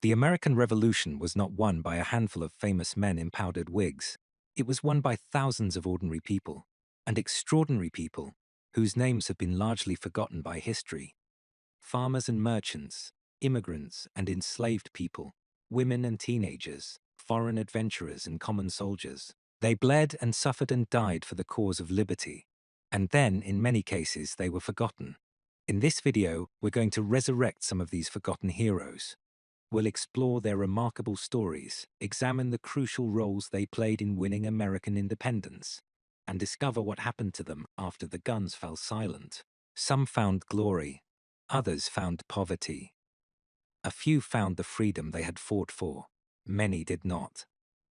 The American Revolution was not won by a handful of famous men in powdered wigs. It was won by thousands of ordinary people, and extraordinary people, whose names have been largely forgotten by history. Farmers and merchants, immigrants and enslaved people, women and teenagers, foreign adventurers and common soldiers. They bled and suffered and died for the cause of liberty. And then, in many cases, they were forgotten. In this video, we're going to resurrect some of these forgotten heroes. We'll explore their remarkable stories, examine the crucial roles they played in winning American independence, and discover what happened to them after the guns fell silent. Some found glory, others found poverty. A few found the freedom they had fought for. Many did not.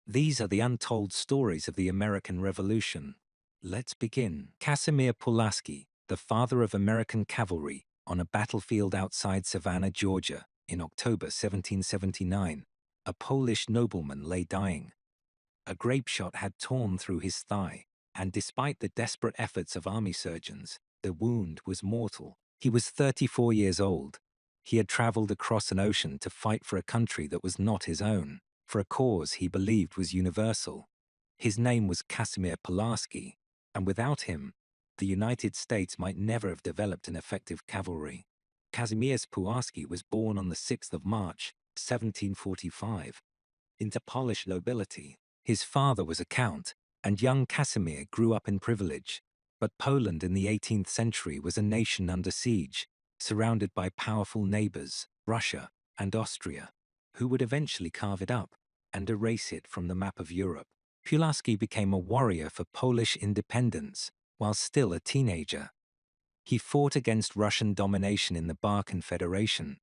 These are the untold stories of the American Revolution. Let's begin. Casimir Pulaski, the father of American cavalry, on a battlefield outside Savannah, Georgia, in October 1779, a Polish nobleman lay dying. A grape shot had torn through his thigh, and despite the desperate efforts of army surgeons, the wound was mortal. He was 34 years old. He had traveled across an ocean to fight for a country that was not his own, for a cause he believed was universal. His name was Casimir Pulaski, and without him, the United States might never have developed an effective cavalry. Casimir Pulaski was born on the 6th of March, 1745, into Polish nobility. His father was a count, and young Casimir grew up in privilege. But Poland in the 18th century was a nation under siege, surrounded by powerful neighbors, Russia and Austria, who would eventually carve it up and erase it from the map of Europe. Pulaski became a warrior for Polish independence while still a teenager. He fought against Russian domination in the Bar Confederation,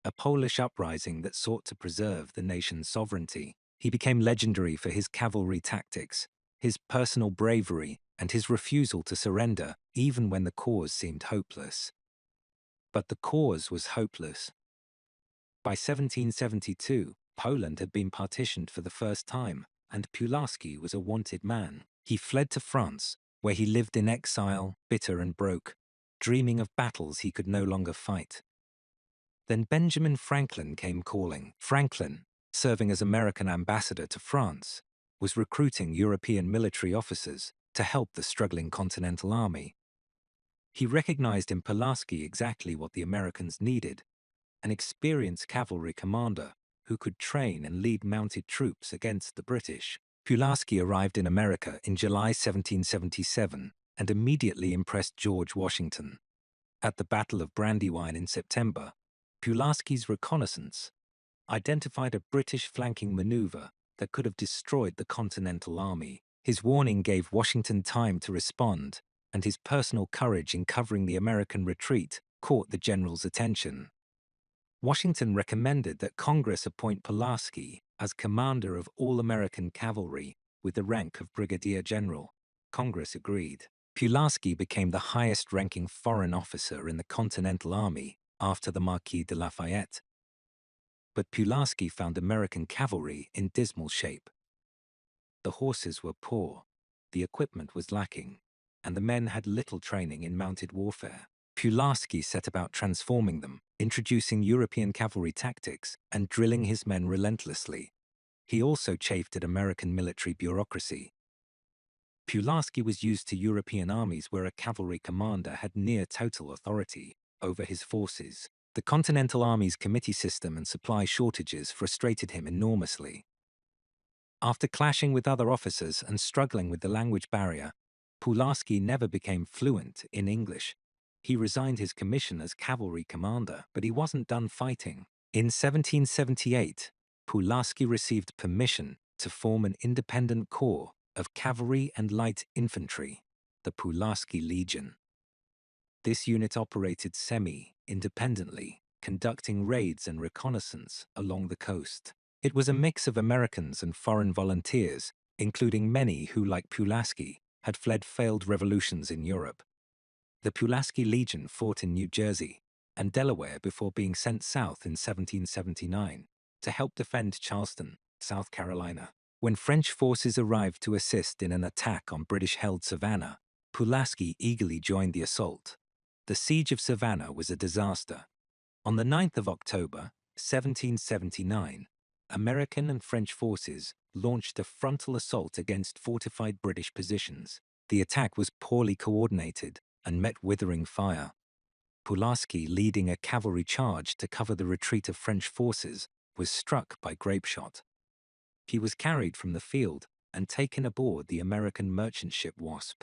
a Polish uprising that sought to preserve the nation's sovereignty. He became legendary for his cavalry tactics, his personal bravery, and his refusal to surrender, even when the cause seemed hopeless. But the cause was hopeless. By 1772, Poland had been partitioned for the first time, and Pulaski was a wanted man. He fled to France, where he lived in exile, bitter and broke, dreaming of battles he could no longer fight. Then Benjamin Franklin came calling. Franklin, serving as American ambassador to France, was recruiting European military officers to help the struggling Continental Army. He recognized in Pulaski exactly what the Americans needed: an experienced cavalry commander who could train and lead mounted troops against the British. Pulaski arrived in America in July 1777 and immediately impressed George Washington. At the Battle of Brandywine in September, Pulaski's reconnaissance identified a British flanking maneuver that could have destroyed the Continental Army. His warning gave Washington time to respond, and his personal courage in covering the American retreat caught the general's attention. Washington recommended that Congress appoint Pulaski as commander of all American cavalry with the rank of brigadier general. Congress agreed. Pulaski became the highest-ranking foreign officer in the Continental Army after the Marquis de Lafayette. But Pulaski found American cavalry in dismal shape. The horses were poor, the equipment was lacking, and the men had little training in mounted warfare. Pulaski set about transforming them, introducing European cavalry tactics and drilling his men relentlessly. He also chafed at American military bureaucracy. Pulaski was used to European armies where a cavalry commander had near total authority over his forces. The Continental Army's committee system and supply shortages frustrated him enormously. After clashing with other officers and struggling with the language barrier, Pulaski never became fluent in English. He resigned his commission as cavalry commander, but he wasn't done fighting. In 1778, Pulaski received permission to form an independent corps of cavalry and light infantry, the Pulaski Legion. This unit operated semi-independently, conducting raids and reconnaissance along the coast. It was a mix of Americans and foreign volunteers, including many who, like Pulaski, had fled failed revolutions in Europe. The Pulaski Legion fought in New Jersey and Delaware before being sent south in 1779 to help defend Charleston, South Carolina. When French forces arrived to assist in an attack on British-held Savannah, Pulaski eagerly joined the assault. The siege of Savannah was a disaster. On the 9th of October, 1779, American and French forces launched a frontal assault against fortified British positions. The attack was poorly coordinated and met withering fire. Pulaski, leading a cavalry charge to cover the retreat of French forces, was struck by grapeshot. He was carried from the field and taken aboard the American merchant ship Wasp.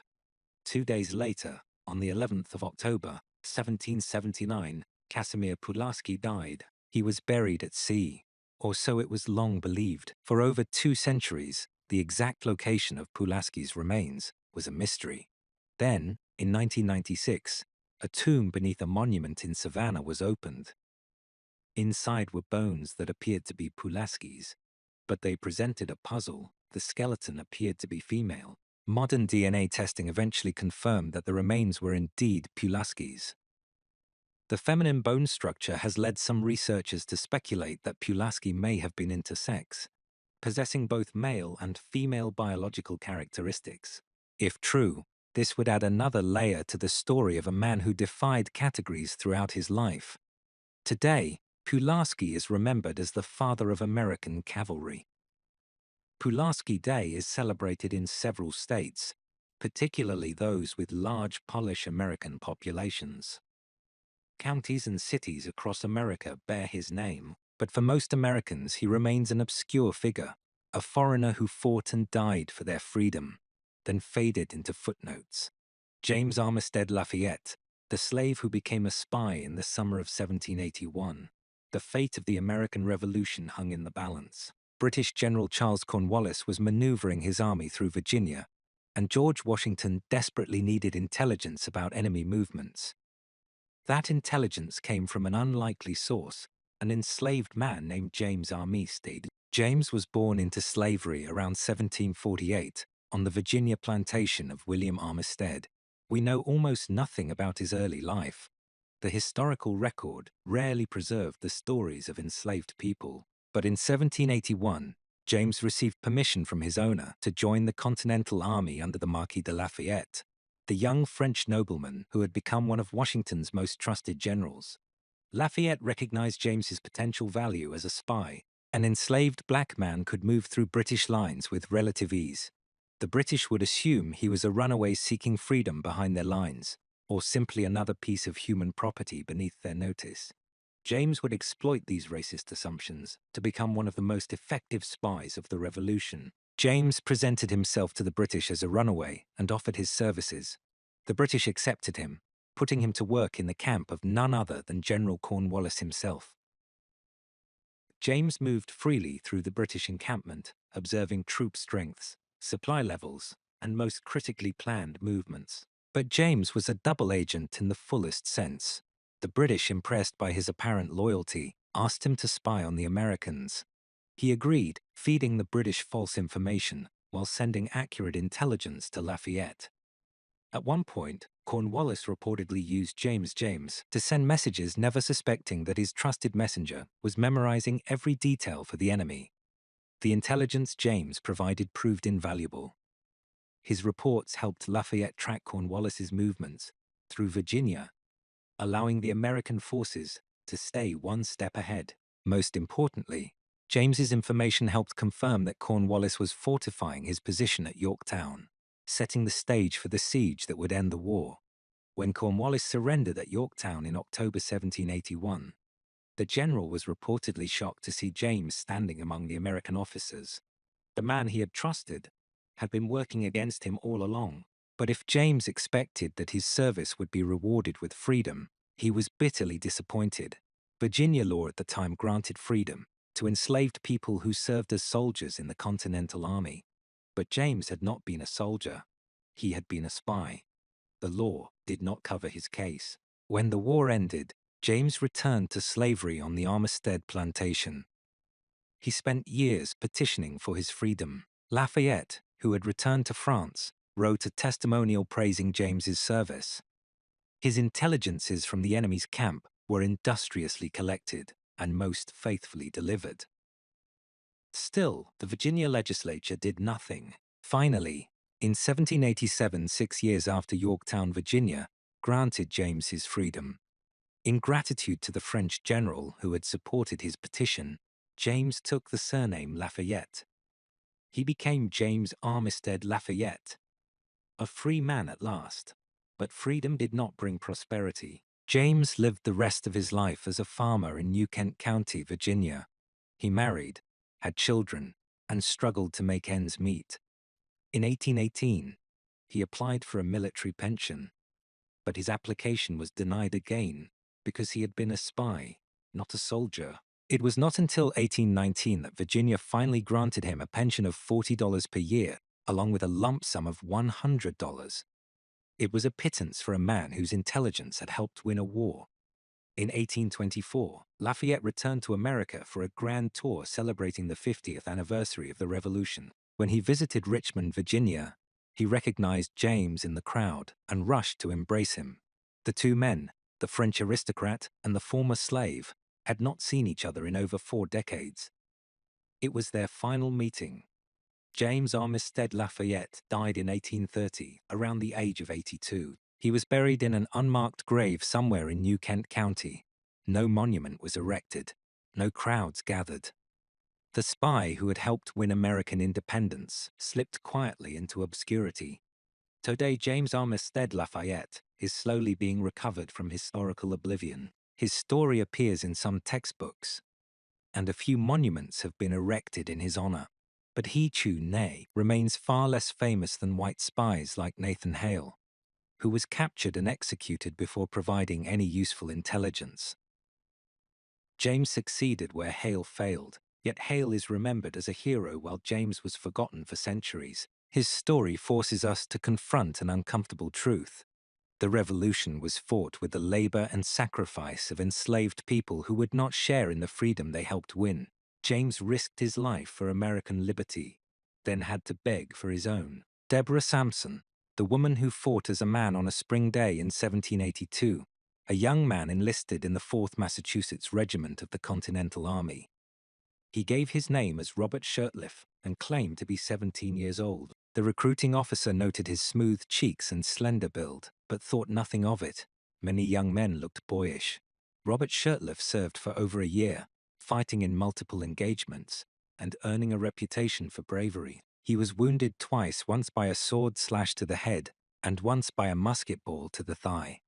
2 days later, on the 11th of October, 1779, Casimir Pulaski died. He was buried at sea, or so it was long believed. For over 2 centuries, the exact location of Pulaski's remains was a mystery. Then, in 1996, a tomb beneath a monument in Savannah was opened. Inside were bones that appeared to be Pulaski's, but they presented a puzzle. The skeleton appeared to be female. Modern DNA testing eventually confirmed that the remains were indeed Pulaski's. The feminine bone structure has led some researchers to speculate that Pulaski may have been intersex, possessing both male and female biological characteristics. If true, this would add another layer to the story of a man who defied categories throughout his life. Today, Pulaski is remembered as the father of American cavalry. Pulaski Day is celebrated in several states, particularly those with large Polish American populations. Counties and cities across America bear his name, but for most Americans he remains an obscure figure, a foreigner who fought and died for their freedom, then faded into footnotes. James Armistead Lafayette, the slave who became a spy in the summer of 1781. The fate of the American Revolution hung in the balance. British General Charles Cornwallis was maneuvering his army through Virginia, and George Washington desperately needed intelligence about enemy movements. That intelligence came from an unlikely source, an enslaved man named James Armistead. James was born into slavery around 1748 on the Virginia plantation of William Armistead. We know almost nothing about his early life. The historical record rarely preserved the stories of enslaved people. But in 1781, James received permission from his owner to join the Continental Army under the Marquis de Lafayette, the young French nobleman who had become one of Washington's most trusted generals. Lafayette recognized James's potential value as a spy. An enslaved black man could move through British lines with relative ease. The British would assume he was a runaway seeking freedom behind their lines, or simply another piece of human property beneath their notice. James would exploit these racist assumptions to become one of the most effective spies of the Revolution. James presented himself to the British as a runaway and offered his services. The British accepted him, putting him to work in the camp of none other than General Cornwallis himself. James moved freely through the British encampment, observing troop strengths, supply levels, and most critically planned movements. But James was a double agent in the fullest sense. The British, impressed by his apparent loyalty, asked him to spy on the Americans. He agreed, feeding the British false information while sending accurate intelligence to Lafayette. At one point, Cornwallis reportedly used James to send messages, never suspecting that his trusted messenger was memorizing every detail for the enemy. The intelligence James provided proved invaluable. His reports helped Lafayette track Cornwallis's movements through Virginia, allowing the American forces to stay one step ahead. Most importantly, James's information helped confirm that Cornwallis was fortifying his position at Yorktown, setting the stage for the siege that would end the war. When Cornwallis surrendered at Yorktown in October 1781, the general was reportedly shocked to see James standing among the American officers. The man he had trusted had been working against him all along. But if James expected that his service would be rewarded with freedom, he was bitterly disappointed. Virginia law at the time granted freedom to enslaved people who served as soldiers in the Continental Army. But James had not been a soldier. He had been a spy. The law did not cover his case. When the war ended, James returned to slavery on the Armistead plantation. He spent years petitioning for his freedom. Lafayette, who had returned to France, wrote a testimonial praising James's service. His intelligences from the enemy's camp were industriously collected and most faithfully delivered. Still, the Virginia legislature did nothing. Finally, in 1787, 6 years after Yorktown, Virginia, granted James his freedom. In gratitude to the French general who had supported his petition, James took the surname Lafayette. He became James Armistead Lafayette, a free man at last. But freedom did not bring prosperity. James lived the rest of his life as a farmer in New Kent County, Virginia. He married, had children, and struggled to make ends meet. In 1818, he applied for a military pension, but his application was denied again because he had been a spy, not a soldier. It was not until 1819 that Virginia finally granted him a pension of $40 per year, along with a lump sum of $100. It was a pittance for a man whose intelligence had helped win a war. In 1824, Lafayette returned to America for a grand tour celebrating the 50th anniversary of the Revolution. When he visited Richmond, Virginia, he recognized James in the crowd and rushed to embrace him. The two men, the French aristocrat and the former slave, had not seen each other in over 4 decades. It was their final meeting. James Armistead Lafayette died in 1830, around the age of 82. He was buried in an unmarked grave somewhere in New Kent County. No monument was erected. No crowds gathered. The spy who had helped win American independence slipped quietly into obscurity. Today, James Armistead Lafayette is slowly being recovered from historical oblivion. His story appears in some textbooks, and a few monuments have been erected in his honor. But he, Chu remains far less famous than white spies like Nathan Hale, who was captured and executed before providing any useful intelligence. James succeeded where Hale failed, yet Hale is remembered as a hero while James was forgotten for centuries. His story forces us to confront an uncomfortable truth. The revolution was fought with the labor and sacrifice of enslaved people who would not share in the freedom they helped win. James risked his life for American liberty, then had to beg for his own. Deborah Sampson, the woman who fought as a man on a spring day in 1782, a young man enlisted in the 4th Massachusetts Regiment of the Continental Army. He gave his name as Robert Shirtliff and claimed to be 17 years old. The recruiting officer noted his smooth cheeks and slender build, but thought nothing of it. Many young men looked boyish. Robert Shirtliff served for over a year, fighting in multiple engagements and earning a reputation for bravery. He was wounded twice, once by a sword slash to the head and once by a musket ball to the thigh.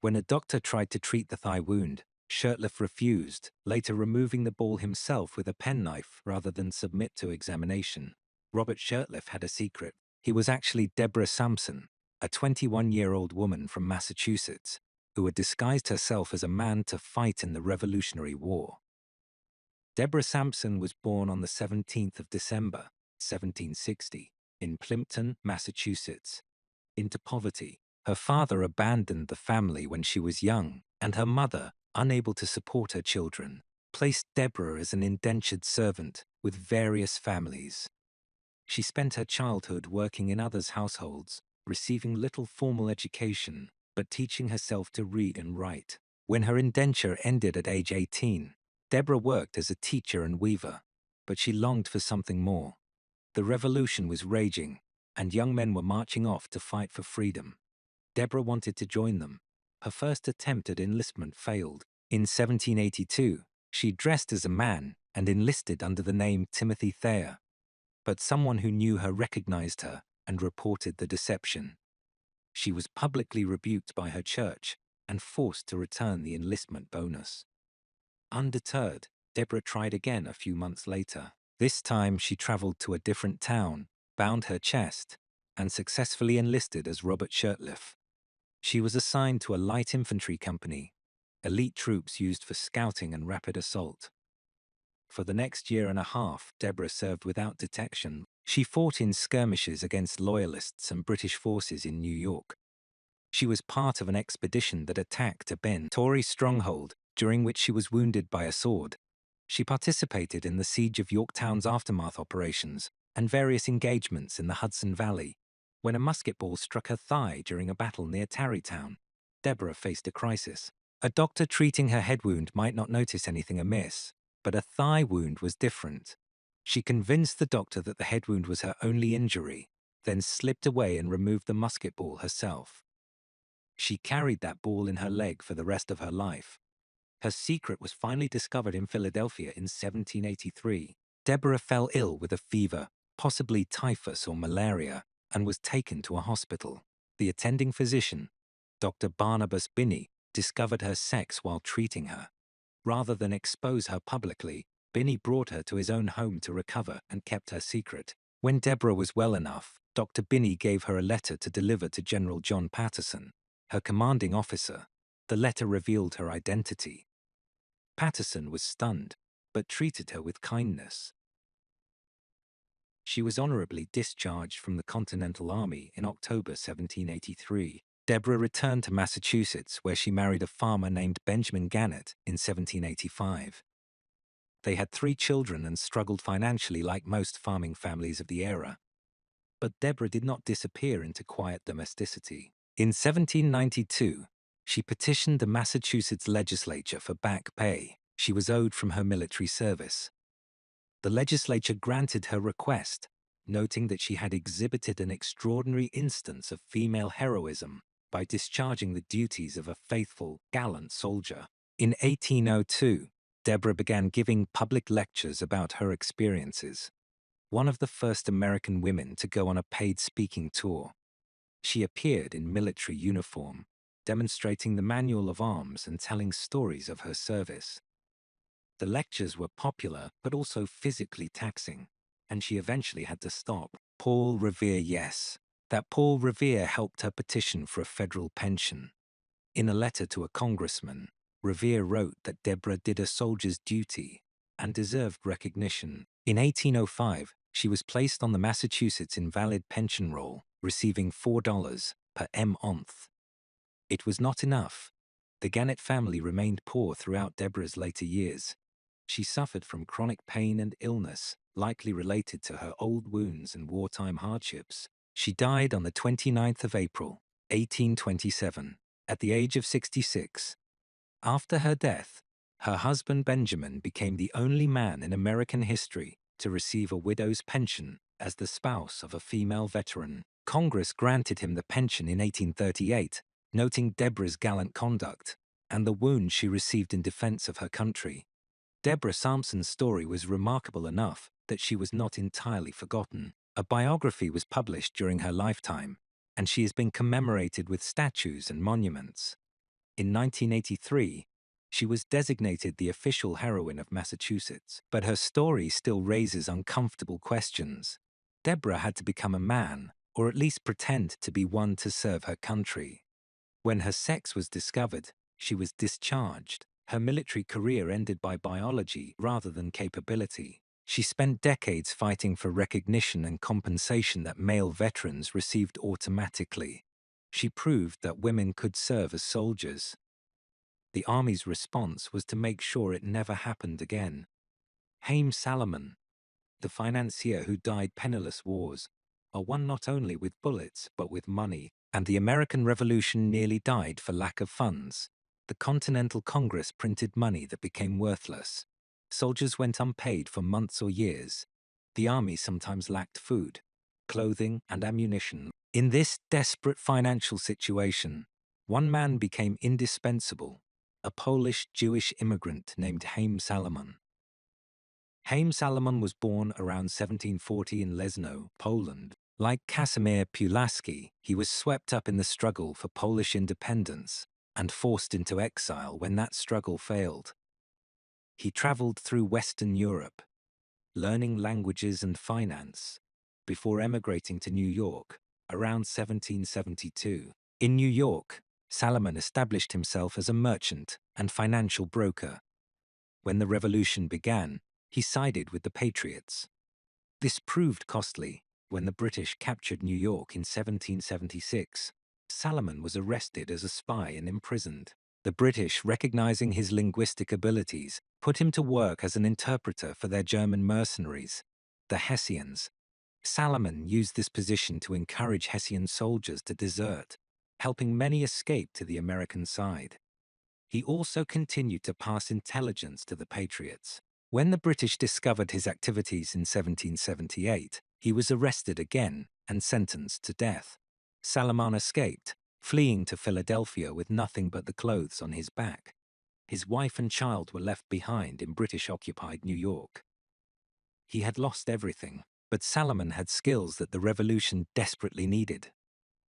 When a doctor tried to treat the thigh wound, Shirtliff refused, later removing the ball himself with a penknife rather than submit to examination. Robert Shirtliff had a secret. He was actually Deborah Sampson, a 21-year-old woman from Massachusetts, who had disguised herself as a man to fight in the Revolutionary War. Deborah Sampson was born on the 17th of December, 1760, in Plimpton, Massachusetts, into poverty. Her father abandoned the family when she was young, and her mother, unable to support her children, placed Deborah as an indentured servant with various families. She spent her childhood working in others' households, receiving little formal education, but teaching herself to read and write. When her indenture ended at age 18, Deborah worked as a teacher and weaver, but she longed for something more. The revolution was raging, and young men were marching off to fight for freedom. Deborah wanted to join them. Her first attempt at enlistment failed. In 1782, she dressed as a man and enlisted under the name Timothy Thayer. But someone who knew her recognized her and reported the deception. She was publicly rebuked by her church and forced to return the enlistment bonus. Undeterred, Deborah tried again a few months later. This time she traveled to a different town, bound her chest, and successfully enlisted as Robert Shirtliff. She was assigned to a light infantry company, elite troops used for scouting and rapid assault. For the next year and a half, Deborah served without detection. She fought in skirmishes against Loyalists and British forces in New York. She was part of an expedition that attacked a Ben Tory stronghold, during which she was wounded by a sword. She participated in the siege of Yorktown's aftermath operations and various engagements in the Hudson Valley. When a musket ball struck her thigh during a battle near Tarrytown, Deborah faced a crisis. A doctor treating her head wound might not notice anything amiss, but a thigh wound was different. She convinced the doctor that the head wound was her only injury, then slipped away and removed the musket ball herself. She carried that ball in her leg for the rest of her life. Her secret was finally discovered in Philadelphia in 1783. Deborah fell ill with a fever, possibly typhus or malaria, and was taken to a hospital. The attending physician, Dr. Barnabas Binney, discovered her sex while treating her. Rather than expose her publicly, Binney brought her to his own home to recover and kept her secret. When Deborah was well enough, Dr. Binney gave her a letter to deliver to General John Patterson, her commanding officer. The letter revealed her identity. Patterson was stunned, but treated her with kindness. She was honorably discharged from the Continental Army in October 1783. Deborah returned to Massachusetts, where she married a farmer named Benjamin Gannett in 1785. They had 3 children and struggled financially like most farming families of the era. But Deborah did not disappear into quiet domesticity. In 1792, she petitioned the Massachusetts legislature for back pay she was owed from her military service. The legislature granted her request, noting that she had exhibited an extraordinary instance of female heroism by discharging the duties of a faithful, gallant soldier. In 1802, Deborah began giving public lectures about her experiences, one of the first American women to go on a paid speaking tour. She appeared in military uniform, demonstrating the manual of arms and telling stories of her service. The lectures were popular but also physically taxing, and she eventually had to stop. Paul Revere, yes, that Paul Revere helped her petition for a federal pension. In a letter to a congressman, Revere wrote that Deborah did a soldier's duty and deserved recognition. In 1805, she was placed on the Massachusetts Invalid Pension Roll, receiving $4 per month. It was not enough. The Gannett family remained poor throughout Deborah's later years. She suffered from chronic pain and illness, likely related to her old wounds and wartime hardships. She died on the 29th of April, 1827, at the age of 66. After her death, her husband Benjamin became the only man in American history to receive a widow's pension as the spouse of a female veteran. Congress granted him the pension in 1838, noting Deborah's gallant conduct and the wound she received in defense of her country. Deborah Sampson's story was remarkable enough that she was not entirely forgotten. A biography was published during her lifetime, and she has been commemorated with statues and monuments. In 1983, she was designated the official heroine of Massachusetts, but her story still raises uncomfortable questions. Deborah had to become a man, or at least pretend to be one to serve her country. When her sex was discovered, she was discharged. Her military career ended by biology rather than capability. She spent decades fighting for recognition and compensation that male veterans received automatically. She proved that women could serve as soldiers. The Army's response was to make sure it never happened again. Haym Salomon, the financier who died penniless wars, are won not only with bullets but with money, and the American Revolution nearly died for lack of funds. The Continental Congress printed money that became worthless. Soldiers went unpaid for months or years. The army sometimes lacked food, clothing, and ammunition. In this desperate financial situation, one man became indispensable, a Polish Jewish immigrant named Haym Salomon. Haym Salomon was born around 1740 in Leszno, Poland. Like Casimir Pulaski, he was swept up in the struggle for Polish independence and forced into exile when that struggle failed. He traveled through Western Europe, learning languages and finance, before emigrating to New York around 1772. In New York, Salomon established himself as a merchant and financial broker. When the revolution began, he sided with the Patriots. This proved costly. When the British captured New York in 1776, Salomon was arrested as a spy and imprisoned. The British, recognizing his linguistic abilities, put him to work as an interpreter for their German mercenaries, the Hessians. Salomon used this position to encourage Hessian soldiers to desert, helping many escape to the American side. He also continued to pass intelligence to the Patriots. When the British discovered his activities in 1778, he was arrested again and sentenced to death. Salomon escaped, fleeing to Philadelphia with nothing but the clothes on his back. His wife and child were left behind in British-occupied New York. He had lost everything, but Salomon had skills that the revolution desperately needed.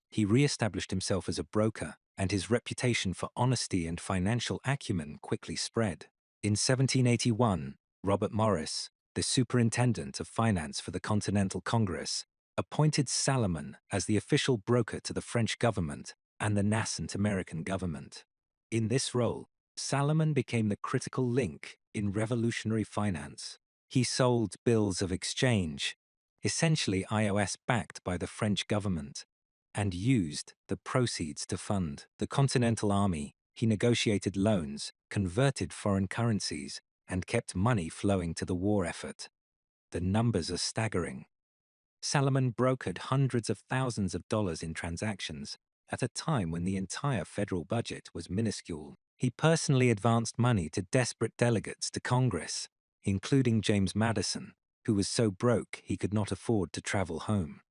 He re-established himself as a broker, and his reputation for honesty and financial acumen quickly spread. In 1781, Robert Morris, the superintendent of finance for the Continental Congress, appointed Salomon as the official broker to the French government and the nascent American government. In this role, Salomon became the critical link in revolutionary finance. He sold bills of exchange, essentially IOS backed by the French government, and used the proceeds to fund the Continental Army. He negotiated loans, converted foreign currencies, and kept money flowing to the war effort. The numbers are staggering. Salomon brokered hundreds of thousands of dollars in transactions at a time when the entire federal budget was minuscule. He personally advanced money to desperate delegates to Congress, including James Madison, who was so broke he could not afford to travel home.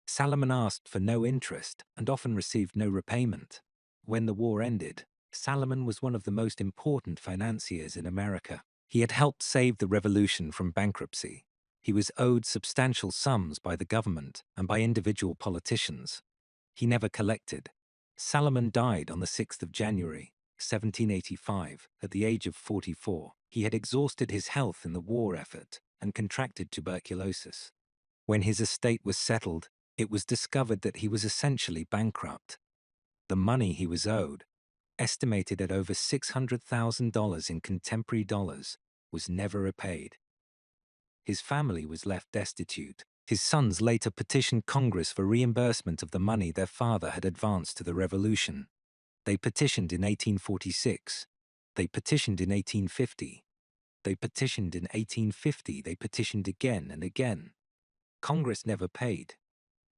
Salomon asked for no interest and often received no repayment. When the war ended, Salomon was one of the most important financiers in America. He had helped save the revolution from bankruptcy. He was owed substantial sums by the government and by individual politicians. He never collected. Salomon died on the 6th of January, 1785, at the age of 44. He had exhausted his health in the war effort and contracted tuberculosis. When his estate was settled, it was discovered that he was essentially bankrupt. The money he was owed, estimated at over $600,000 in contemporary dollars, was never repaid. His family was left destitute. His sons later petitioned Congress for reimbursement of the money their father had advanced to the revolution. They petitioned in 1846. They petitioned in 1850. They petitioned in 1850. They petitioned again and again. Congress never paid.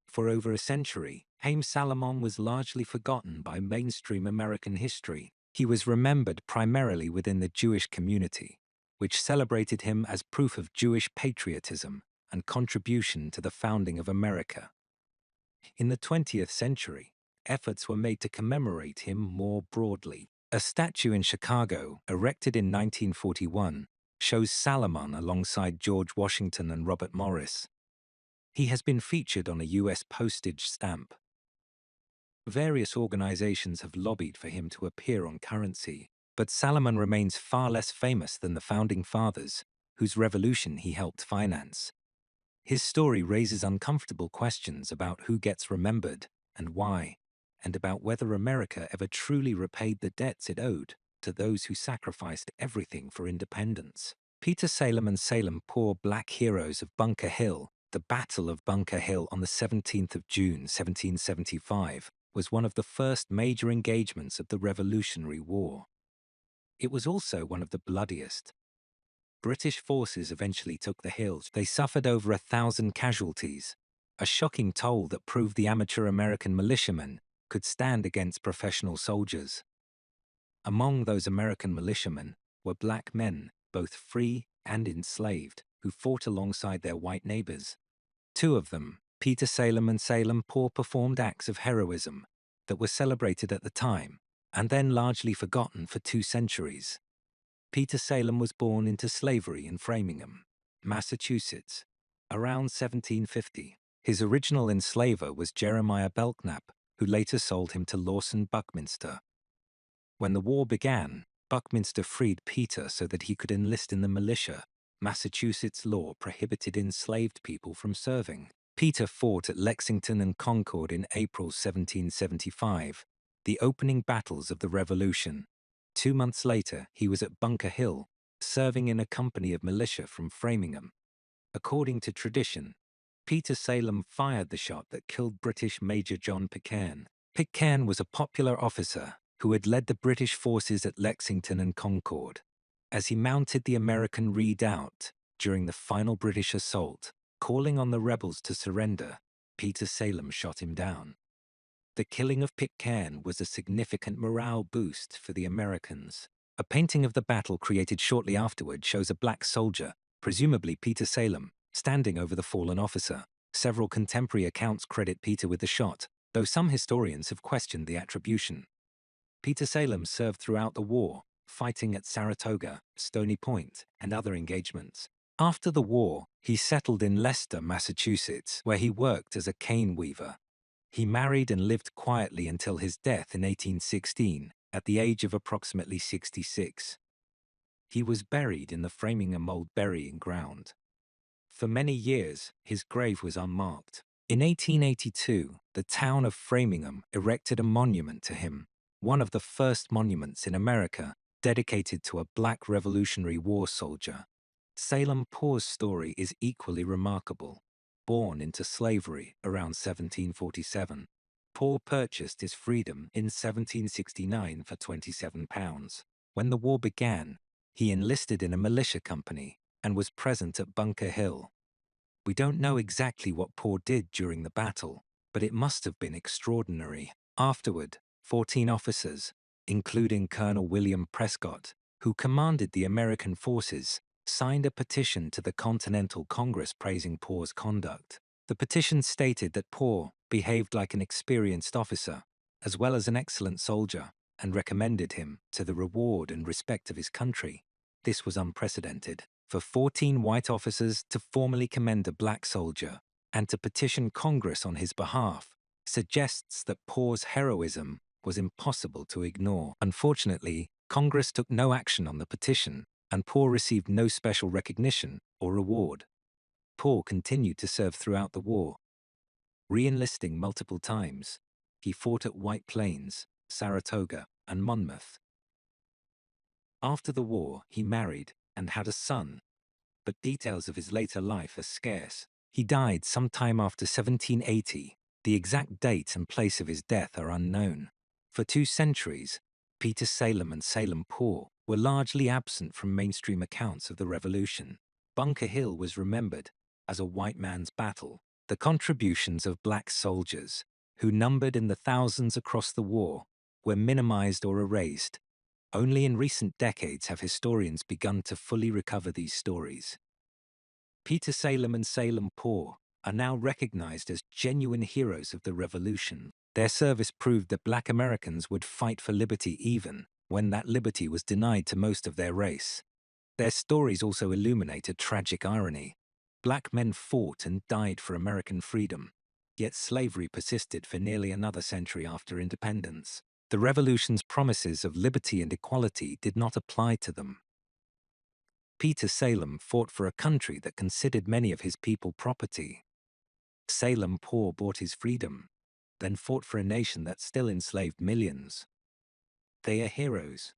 For over a century, Haym Salomon was largely forgotten by mainstream American history. He was remembered primarily within the Jewish community, which celebrated him as proof of Jewish patriotism and contribution to the founding of America. In the 20th century, efforts were made to commemorate him more broadly. A statue in Chicago, erected in 1941, shows Salomon alongside George Washington and Robert Morris. He has been featured on a U.S. postage stamp. Various organizations have lobbied for him to appear on currency, but Salomon remains far less famous than the Founding Fathers, whose revolution he helped finance. His story raises uncomfortable questions about who gets remembered and why, and about whether America ever truly repaid the debts it owed to those who sacrificed everything for independence. Peter Salem and Salem, poor black heroes of Bunker Hill. The Battle of Bunker Hill on the 17th of June, 1775, was one of the first major engagements of the Revolutionary War. It was also one of the bloodiest. British forces eventually took the hills. They suffered over 1,000 casualties, a shocking toll that proved the amateur American militiamen could stand against professional soldiers. Among those American militiamen were black men, both free and enslaved, who fought alongside their white neighbors. Two of them, Peter Salem and Salem Poor, performed acts of heroism that were celebrated at the time and then largely forgotten for 2 centuries. Peter Salem was born into slavery in Framingham, Massachusetts, around 1750. His original enslaver was Jeremiah Belknap, who later sold him to Lawson Buckminster. When the war began, Buckminster freed Peter so that he could enlist in the militia. Massachusetts law prohibited enslaved people from serving. Peter fought at Lexington and Concord in April 1775, the opening battles of the Revolution. 2 months later, he was at Bunker Hill, serving in a company of militia from Framingham. According to tradition, Peter Salem fired the shot that killed British Major John Pitcairn. Pitcairn was a popular officer who had led the British forces at Lexington and Concord. As he mounted the American redoubt during the final British assault, calling on the rebels to surrender, Peter Salem shot him down. The killing of Pitcairn was a significant morale boost for the Americans. A painting of the battle created shortly afterward shows a black soldier, presumably Peter Salem, standing over the fallen officer. Several contemporary accounts credit Peter with the shot, though some historians have questioned the attribution. Peter Salem served throughout the war, fighting at Saratoga, Stony Point, and other engagements. After the war, he settled in Leicester, Massachusetts, where he worked as a cane weaver. He married and lived quietly until his death in 1816, at the age of approximately 66. He was buried in the Framingham Old Burying Ground. For many years, his grave was unmarked. In 1882, the town of Framingham erected a monument to him, one of the first monuments in America dedicated to a Black Revolutionary War soldier. Salem Poor's story is equally remarkable. Born into slavery around 1747, Poor purchased his freedom in 1769 for £27. When the war began, he enlisted in a militia company and was present at Bunker Hill. We don't know exactly what Poor did during the battle, but it must have been extraordinary. Afterward, 14 officers, including Colonel William Prescott, who commanded the American forces, signed a petition to the Continental Congress praising Poor's conduct. The petition stated that Poor behaved like an experienced officer, as well as an excellent soldier, and recommended him to the reward and respect of his country. This was unprecedented. For 14 white officers to formally commend a black soldier and to petition Congress on his behalf suggests that Poor's heroism was impossible to ignore. Unfortunately, Congress took no action on the petition, and Poor received no special recognition or reward. Poor continued to serve throughout the war, re-enlisting multiple times. He fought at White Plains, Saratoga, and Monmouth. After the war, he married and had a son, but details of his later life are scarce. He died sometime after 1780. The exact date and place of his death are unknown. For 2 centuries, Peter Salem and Salem Poor were largely absent from mainstream accounts of the Revolution. Bunker Hill was remembered as a white man's battle. The contributions of black soldiers, who numbered in the thousands across the war, were minimized or erased. Only in recent decades have historians begun to fully recover these stories. Peter Salem and Salem Poor are now recognized as genuine heroes of the Revolution. Their service proved that black Americans would fight for liberty even when that liberty was denied to most of their race. Their stories also illuminate a tragic irony. Black men fought and died for American freedom, yet slavery persisted for nearly another century after independence. The Revolution's promises of liberty and equality did not apply to them. Peter Salem fought for a country that considered many of his people property. Salem Poor bought his freedom, then fought for a nation that still enslaved millions. They are heroes.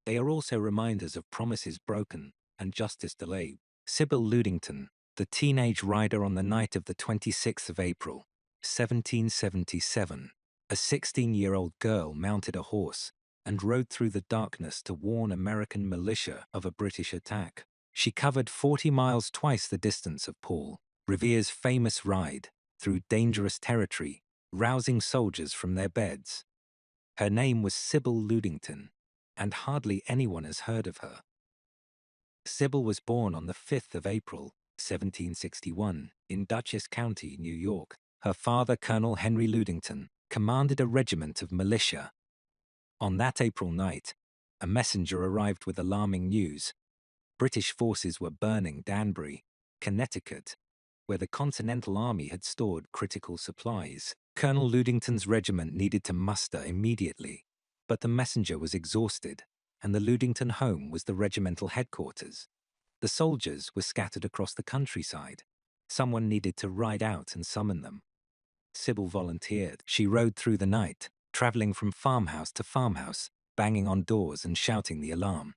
They are also reminders of promises broken and justice delayed. Sybil Ludington, the teenage rider on the night of the 26th of April, 1777, a 16-year-old girl mounted a horse and rode through the darkness to warn American militia of a British attack. She covered 40 miles, twice the distance of Paul Revere's famous ride through dangerous territory, rousing soldiers from their beds. Her name was Sybil Ludington, and hardly anyone has heard of her. Sybil was born on the 5th of April, 1761, in Dutchess County, New York. Her father, Colonel Henry Ludington, commanded a regiment of militia. On that April night, a messenger arrived with alarming news. British forces were burning Danbury, Connecticut, where the Continental Army had stored critical supplies. Colonel Ludington's regiment needed to muster immediately, but the messenger was exhausted, and the Ludington home was the regimental headquarters. The soldiers were scattered across the countryside. Someone needed to ride out and summon them. Sybil volunteered. She rode through the night, traveling from farmhouse to farmhouse, banging on doors and shouting the alarm.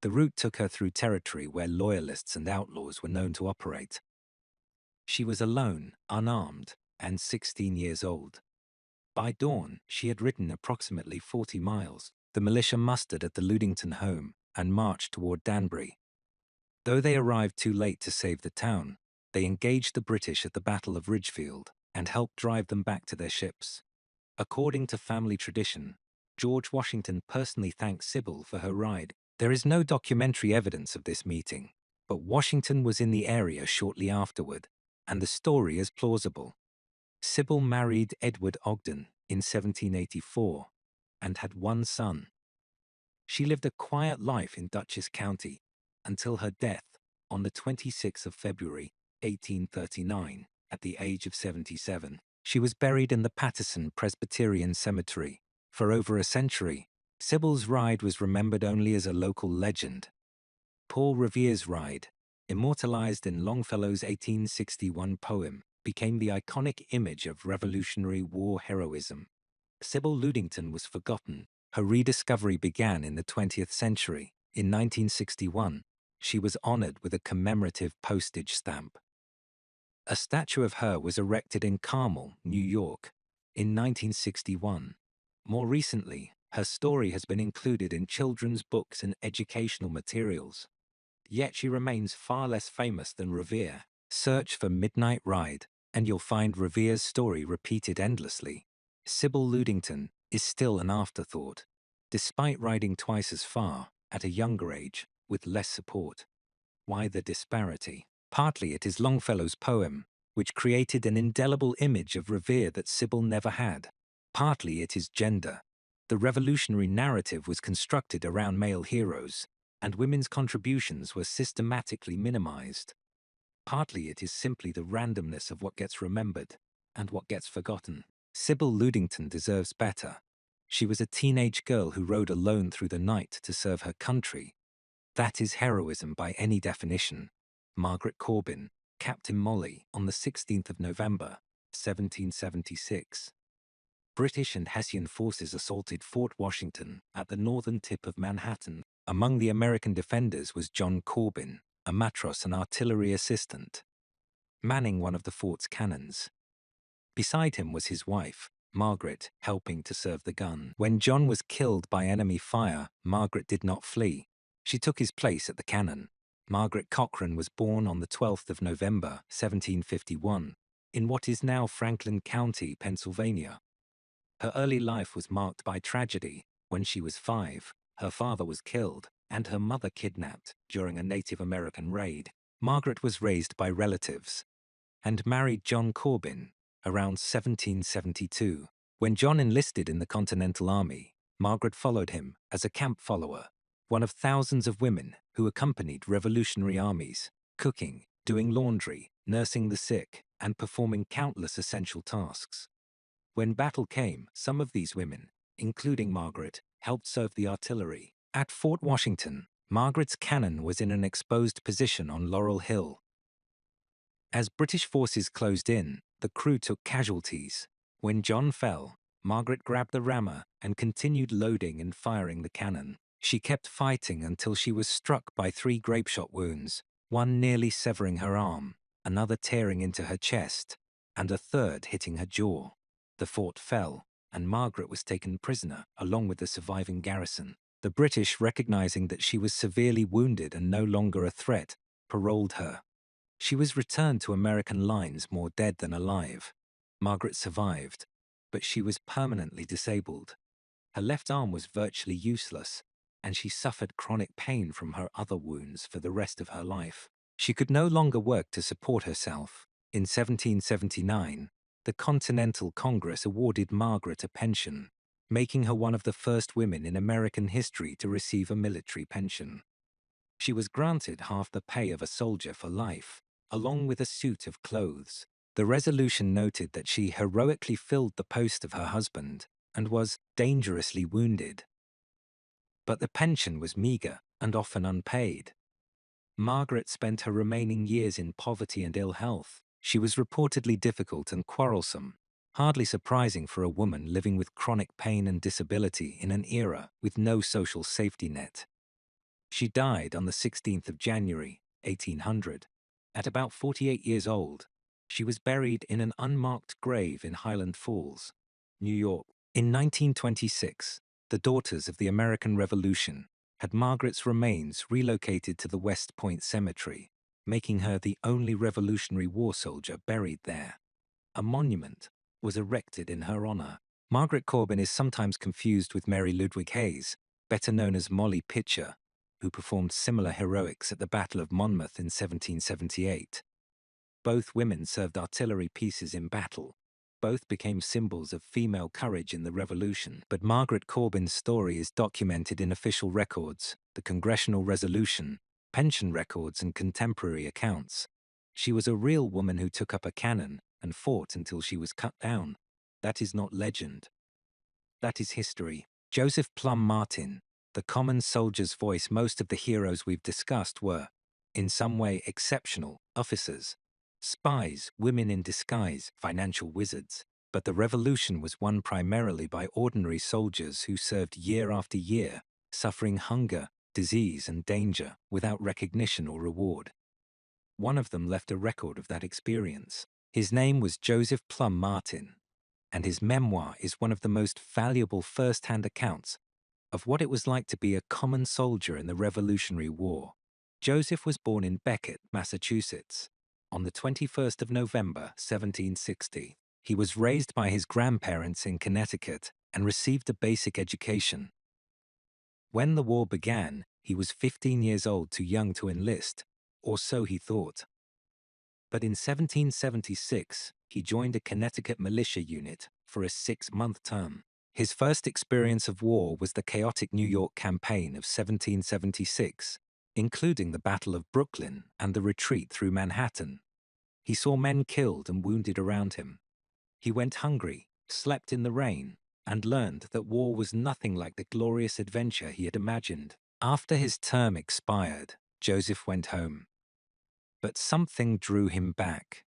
The route took her through territory where loyalists and outlaws were known to operate. She was alone, unarmed, and 16 years old. By dawn, she had ridden approximately 40 miles. The militia mustered at the Ludington home and marched toward Danbury. Though they arrived too late to save the town, they engaged the British at the Battle of Ridgefield and helped drive them back to their ships. According to family tradition, George Washington personally thanked Sybil for her ride. There is no documentary evidence of this meeting, but Washington was in the area shortly afterward, and the story is plausible. Sybil married Edward Ogden in 1784 and had one son. She lived a quiet life in Dutchess County until her death on the 26th of February, 1839, at the age of 77. She was buried in the Patterson Presbyterian Cemetery. For over a century, Sybil's ride was remembered only as a local legend. Paul Revere's ride, immortalized in Longfellow's 1861 poem, became the iconic image of Revolutionary War heroism. Sybil Ludington was forgotten. Her rediscovery began in the 20th century. In 1961, she was honored with a commemorative postage stamp. A statue of her was erected in Carmel, New York, in 1961. More recently, her story has been included in children's books and educational materials. Yet she remains far less famous than Revere. Search for Midnight Ride, and you'll find Revere's story repeated endlessly. Sybil Ludington is still an afterthought, despite riding twice as far, at a younger age, with less support. Why the disparity? Partly it is Longfellow's poem, which created an indelible image of Revere that Sybil never had. Partly it is gender. The revolutionary narrative was constructed around male heroes, and women's contributions were systematically minimized. Partly it is simply the randomness of what gets remembered and what gets forgotten. Sybil Ludington deserves better. She was a teenage girl who rode alone through the night to serve her country. That is heroism by any definition. Margaret Corbin, Captain Molly, on the 16th of November, 1776. British and Hessian forces assaulted Fort Washington at the northern tip of Manhattan. Among the American defenders was John Corbin, a matros and artillery assistant, manning one of the fort's cannons. Beside him was his wife, Margaret, helping to serve the gun. When John was killed by enemy fire, Margaret did not flee. She took his place at the cannon. Margaret Cochrane was born on the 12th of November, 1751, in what is now Franklin County, Pennsylvania. Her early life was marked by tragedy. When she was 5, her father was killed, and her mother kidnapped during a Native American raid. Margaret was raised by relatives and married John Corbin around 1772. When John enlisted in the Continental Army, Margaret followed him as a camp follower, one of thousands of women who accompanied revolutionary armies, cooking, doing laundry, nursing the sick, and performing countless essential tasks. When battle came, some of these women, including Margaret, helped serve the artillery. At Fort Washington, Margaret's cannon was in an exposed position on Laurel Hill. As British forces closed in, the crew took casualties. When John fell, Margaret grabbed the rammer and continued loading and firing the cannon. She kept fighting until she was struck by 3 grapeshot wounds, one nearly severing her arm, another tearing into her chest, and a third hitting her jaw. The fort fell, and Margaret was taken prisoner along with the surviving garrison. The British, recognizing that she was severely wounded and no longer a threat, paroled her. She was returned to American lines more dead than alive. Margaret survived, but she was permanently disabled. Her left arm was virtually useless, and she suffered chronic pain from her other wounds for the rest of her life. She could no longer work to support herself. In 1779, the Continental Congress awarded Margaret a pension, making her one of the first women in American history to receive a military pension. She was granted half the pay of a soldier for life, along with a suit of clothes. The resolution noted that she heroically filled the post of her husband and was dangerously wounded. But the pension was meager and often unpaid. Margaret spent her remaining years in poverty and ill health. She was reportedly difficult and quarrelsome, hardly surprising for a woman living with chronic pain and disability in an era with no social safety net. She died on the 16th of January, 1800. At about 48 years old, she was buried in an unmarked grave in Highland Falls, New York. In 1926, the Daughters of the American Revolution had Margaret's remains relocated to the West Point Cemetery, making her the only Revolutionary War soldier buried there. A monument was erected in her honor. Margaret Corbin is sometimes confused with Mary Ludwig Hayes, better known as Molly Pitcher, who performed similar heroics at the Battle of Monmouth in 1778. Both women served artillery pieces in battle, Both became symbols of female courage in the revolution. But Margaret Corbin's story is documented in official records, the congressional resolution, pension records, and contemporary accounts. She was a real woman who took up a cannon and fought until she was cut down. That is not legend. That is history. Joseph Plum Martin, the common soldier's voice. Most of the heroes we've discussed were, in some way, exceptional officers, spies, women in disguise, financial wizards. But the revolution was won primarily by ordinary soldiers who served year after year, suffering hunger, disease, and danger without recognition or reward. One of them left a record of that experience. His name was Joseph Plum Martin, and his memoir is one of the most valuable first-hand accounts of what it was like to be a common soldier in the Revolutionary War. Joseph was born in Becket, Massachusetts, on the 21st of November, 1760. He was raised by his grandparents in Connecticut and received a basic education. When the war began, he was 15 years old, too young to enlist, or so he thought. But in 1776, he joined a Connecticut militia unit for a 6-month term. His first experience of war was the chaotic New York campaign of 1776, including the Battle of Brooklyn and the retreat through Manhattan. He saw men killed and wounded around him. He went hungry, slept in the rain, and learned that war was nothing like the glorious adventure he had imagined. After his term expired, Joseph went home. But something drew him back.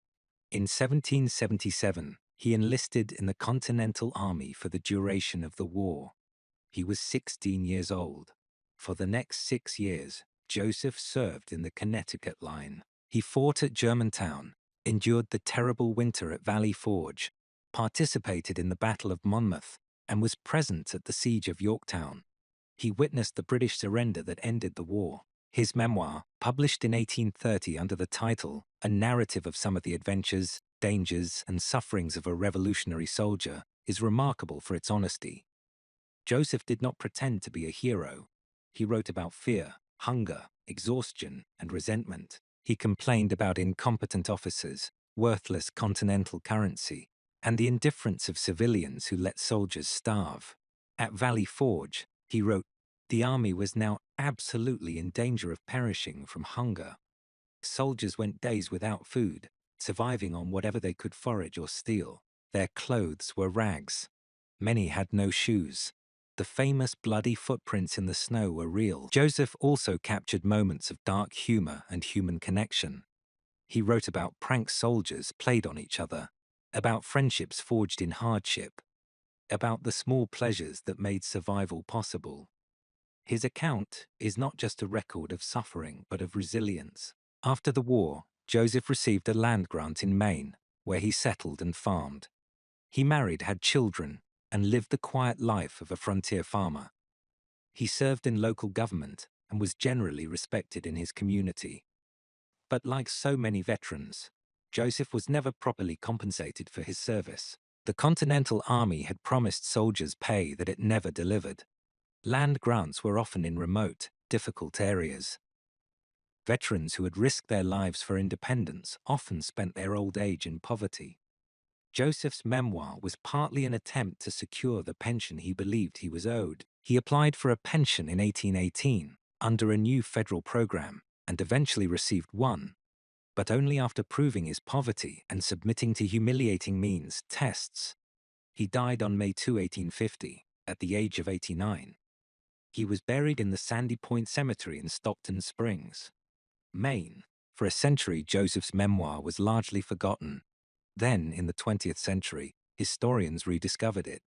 In 1777, he enlisted in the Continental Army for the duration of the war. He was 16 years old. For the next 6 years, Joseph served in the Connecticut line. He fought at Germantown, endured the terrible winter at Valley Forge, participated in the Battle of Monmouth, and was present at the siege of Yorktown. He witnessed the British surrender that ended the war. His memoir, published in 1830 under the title A Narrative of Some of the Adventures, Dangers, and Sufferings of a Revolutionary Soldier, is remarkable for its honesty. Joseph did not pretend to be a hero. He wrote about fear, hunger, exhaustion, and resentment. He complained about incompetent officers, worthless continental currency, and the indifference of civilians who let soldiers starve. At Valley Forge, he wrote, "The army was now absolutely in danger of perishing from hunger. Soldiers went days without food, surviving on whatever they could forage or steal. Their clothes were rags. Many had no shoes. The famous bloody footprints in the snow were real." Joseph also captured moments of dark humor and human connection. He wrote about prank soldiers played on each other, about friendships forged in hardship, about the small pleasures that made survival possible. His account is not just a record of suffering, but of resilience. After the war, Joseph received a land grant in Maine, where he settled and farmed. He married, had children, and lived the quiet life of a frontier farmer. He served in local government and was generally respected in his community. But like so many veterans, Joseph was never properly compensated for his service. The Continental Army had promised soldiers pay that it never delivered. Land grants were often in remote, difficult areas. Veterans who had risked their lives for independence often spent their old age in poverty. Joseph's memoir was partly an attempt to secure the pension he believed he was owed. He applied for a pension in 1818 under a new federal program and eventually received one, but only after proving his poverty and submitting to humiliating means tests. He died on May 2, 1850, at the age of 89. He was buried in the Sandy Point Cemetery in Stockton Springs, Maine. For a century, Joseph's memoir was largely forgotten. Then, in the 20th century, historians rediscovered it.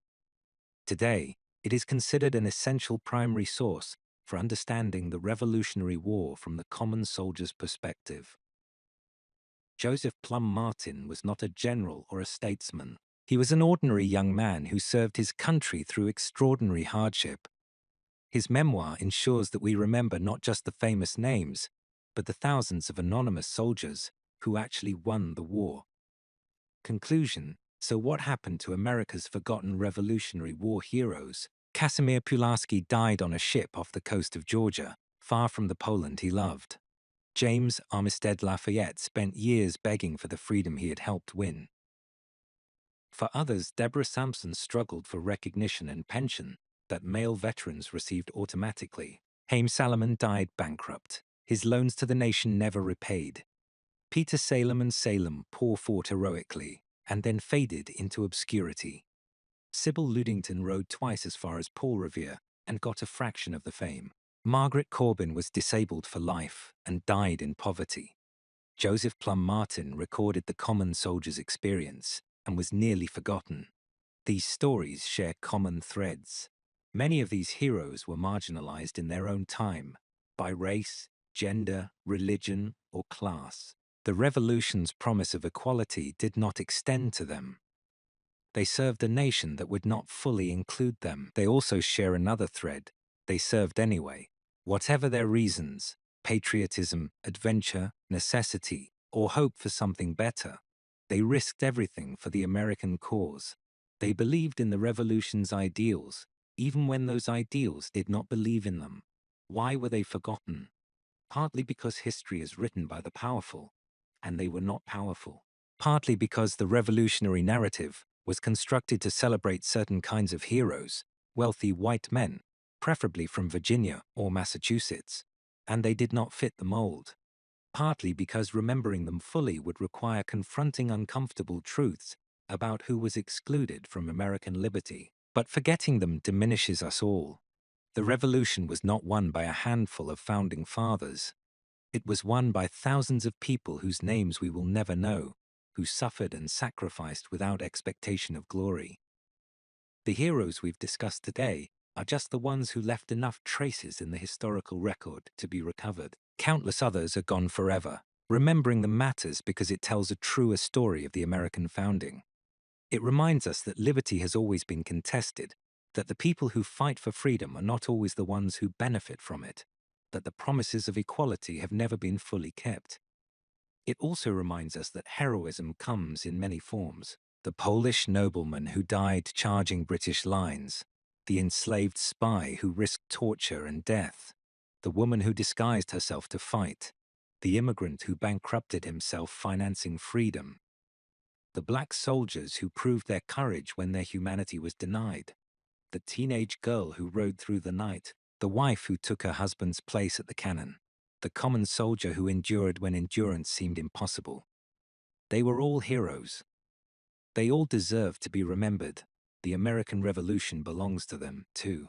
Today, it is considered an essential primary source for understanding the Revolutionary War from the common soldier's perspective. Joseph Plum Martin was not a general or a statesman. He was an ordinary young man who served his country through extraordinary hardship. His memoir ensures that we remember not just the famous names, but the thousands of anonymous soldiers who actually won the war. Conclusion: so what happened to America's forgotten Revolutionary War heroes? Casimir Pulaski died on a ship off the coast of Georgia, far from the Poland he loved. James Armistead Lafayette spent years begging for the freedom he had helped win. For others, Deborah Sampson struggled for recognition and pension that male veterans received automatically. Haym Salomon died bankrupt, his loans to the nation never repaid. Peter Salem and Salem Poor fought heroically, and then faded into obscurity. Sybil Ludington rode twice as far as Paul Revere, and got a fraction of the fame. Margaret Corbin was disabled for life, and died in poverty. Joseph Plum Martin recorded the common soldier's experience, and was nearly forgotten. These stories share common threads. Many of these heroes were marginalized in their own time, by race, gender, religion, or class. The Revolution's promise of equality did not extend to them. They served a nation that would not fully include them. They also share another thread. They served anyway. Whatever their reasons, patriotism, adventure, necessity, or hope for something better, they risked everything for the American cause. They believed in the Revolution's ideals, even when those ideals did not believe in them. Why were they forgotten? Partly because history is written by the powerful, and they were not powerful. Partly because the revolutionary narrative was constructed to celebrate certain kinds of heroes, wealthy white men, preferably from Virginia or Massachusetts, and they did not fit the mold. Partly because remembering them fully would require confronting uncomfortable truths about who was excluded from American liberty. But forgetting them diminishes us all. The revolution was not won by a handful of founding fathers. It was won by thousands of people whose names we will never know, who suffered and sacrificed without expectation of glory. The heroes we've discussed today are just the ones who left enough traces in the historical record to be recovered. Countless others are gone forever. Remembering them matters because it tells a truer story of the American founding. It reminds us that liberty has always been contested, that the people who fight for freedom are not always the ones who benefit from it, that the promises of equality have never been fully kept. It also reminds us that heroism comes in many forms. The Polish nobleman who died charging British lines, the enslaved spy who risked torture and death, the woman who disguised herself to fight, the immigrant who bankrupted himself financing freedom, the black soldiers who proved their courage when their humanity was denied, the teenage girl who rode through the night, the wife who took her husband's place at the cannon, the common soldier who endured when endurance seemed impossible. They were all heroes. They all deserve to be remembered. The American Revolution belongs to them, too.